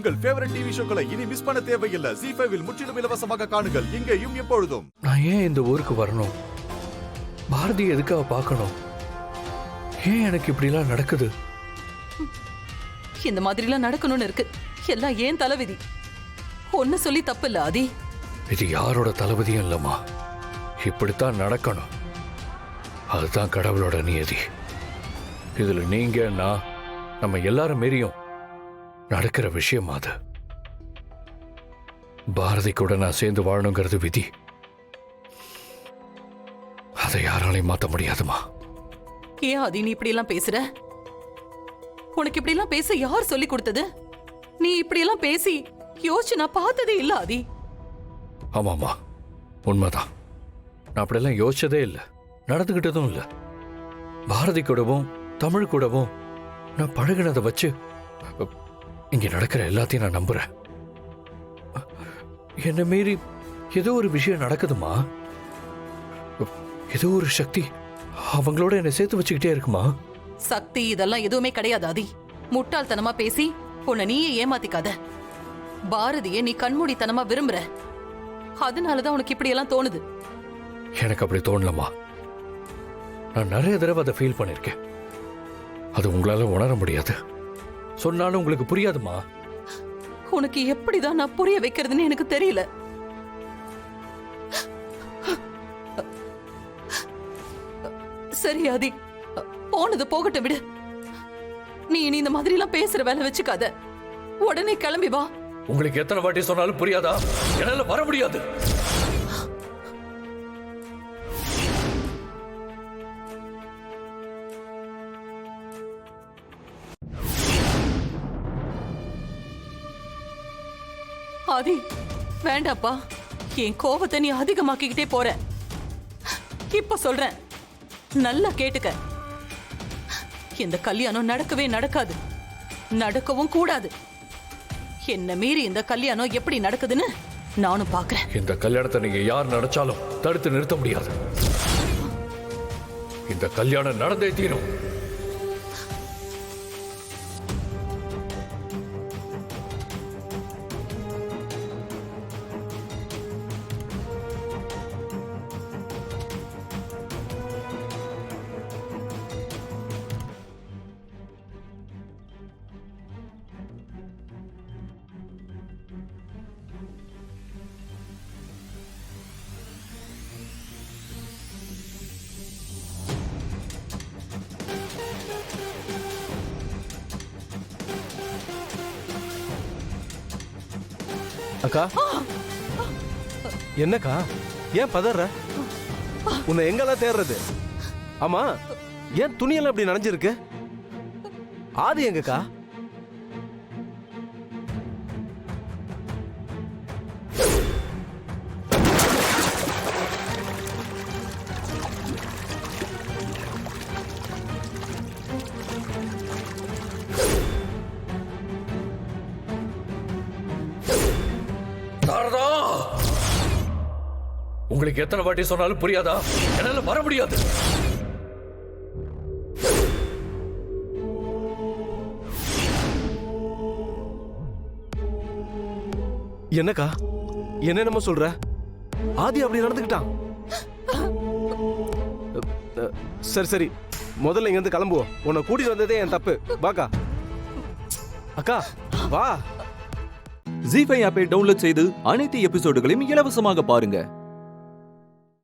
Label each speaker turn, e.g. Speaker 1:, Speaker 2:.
Speaker 1: உங்கள் favourite TV ஷோக்களை இனி miss பண்ண தேவையில்லை. ZEE5 இல் முற்றிலும் இலவசமாக காணுங்கள், இங்கேயும் எப்பொழுதும்.
Speaker 2: நான் ஏன் இந்த ஊருக்கு வரணும்? பாரதி எதுக்காக பார்க்கணும்? ஏன் எனக்கு இப்படிலாம் நடக்குது?
Speaker 3: இந்த மாதிரிலாம் நடக்கணும்னு இருக்கு. எல்லாம் ஏன் தலைவிதி. ஒன்னு சொல்லி தப்பு இல்ல ஆதி.
Speaker 2: இது யாரோட தலைவிதியும் இல்லம்மா. இப்படித்தான் நடக்கணும். அதுதான் கடவுளோட நியதி. இதுல நீங்க நான் நம்ம எல்லாரும் மீறியும் நடக்கிற விஷயம் அது. பாரதி கூட நான் சேர்ந்து வாழணுங்கிறது விதி. அதை யாராலையும் மாத்த முடியாதுமா.
Speaker 3: ஏன் ஆதி நீ இப்படி எல்லாம் பேசுற? உனக்கு இப்படி எல்லாம் பேச யார் சொல்லி கொடுத்தது? நீ இப்படி எல்லாம் பேசி யோசிச்சு நான் பார்த்ததே இல்ல ஆதி.
Speaker 2: ஆமாமா, உண்மைதான். நான் அப்படியெல்லாம் யோசிச்சதே இல்லை, நடந்துகிட்டதும் இல்லை. பாரதி கூடவும் தமிழ் கூடவும் நான் பழகினதை வச்சு இங்க நடக்கிற எல்லாத்தையும் நான் நம்புறேன். என்ன மீறி ஏதோ ஒரு விஷயம் நடக்குதுமா. ஏதோ ஒரு சக்தி அவங்களோட என்னை சேர்த்து வச்சுக்கிட்டே இருக்குமா.
Speaker 3: சக்தி இதெல்லாம் எதுவுமே கிடையாது ஆதி. முட்டாள்தனமா பேசி உன்னை நீயே ஏமாத்திக்காத. பாரதியை நீ கண்மூடித்தனமா விரும்புற. அதனாலதான் உனக்கு இப்படி எல்லாம் தோணுது.
Speaker 2: எனக்கு அப்படி தோணலமா. நான் நிறைய தடவை அதை ஃபீல் பண்ணிருக்கேன். அது உங்களால உணர முடியாது, சொன்னாலும் உங்களுக்கு புரியாதுமா.
Speaker 3: உனக்கு எப்படிதான் நான் புரிய வைக்கிறதுன்னு எனக்கு தெரியல. சரி ஆதி, போனது போகட்டும் விடு. நீ இனி இந்த மாதிரி எல்லாம் பேசுற வேலை வச்சுக்காத. உடனே கிளம்பி வா.
Speaker 2: உங்களுக்கு எத்தனை வாட்டி சொன்னாலும் புரியாதா? என்னால வர முடியாது.
Speaker 3: ஆதி வேண்டாப்பா. என் கோபத்தை நீ அதிகமாக்கிக்கிட்டே போற. இப்ப சொல்றேன், நல்லா கேட்டுக்க. இந்த கல்யாணம் நடக்கவே நடக்காது, நடக்கவும் கூடாது. என்ன மீறி இந்த கல்யாணம் எப்படி நடக்குதுன்னு நானும் பாக்குறேன்.
Speaker 2: இந்த கல்யாணத்தை நீங்க யார் நினைச்சாலும் தடுத்து நிறுத்த முடியாது. இந்த கல்யாணம் நடந்தே தீரும்.
Speaker 4: அக்கா, என்னக்கா ஏன் பதற? உன்னை எங்கெல்லாம் தேடுறது? ஆமா, ஏன் துணியெல்லாம் இப்படி நனைஞ்சிருக்கு? ஆதி எங்கக்கா?
Speaker 2: உங்களுக்கு எத்தனை வாட்டி சொன்னாலும் புரியாதா? என்னால வர முடியாது.
Speaker 4: என்னக்கா என்னென்னமோ சொல்ற? ஆதி அப்படி நடந்துக்கிட்டான்? சரி சரி, முதல்ல இங்க இருந்து கிளம்புவோம். உன்னை கூட்டிட்டு வந்ததே என் தப்பு. வாக்கா. அக்கா வா.
Speaker 5: ZEE5 ஆப்பை டவுன்லோட் செய்து அனைத்து எபிசோடுகளையும் இலவசமாக பாருங்க.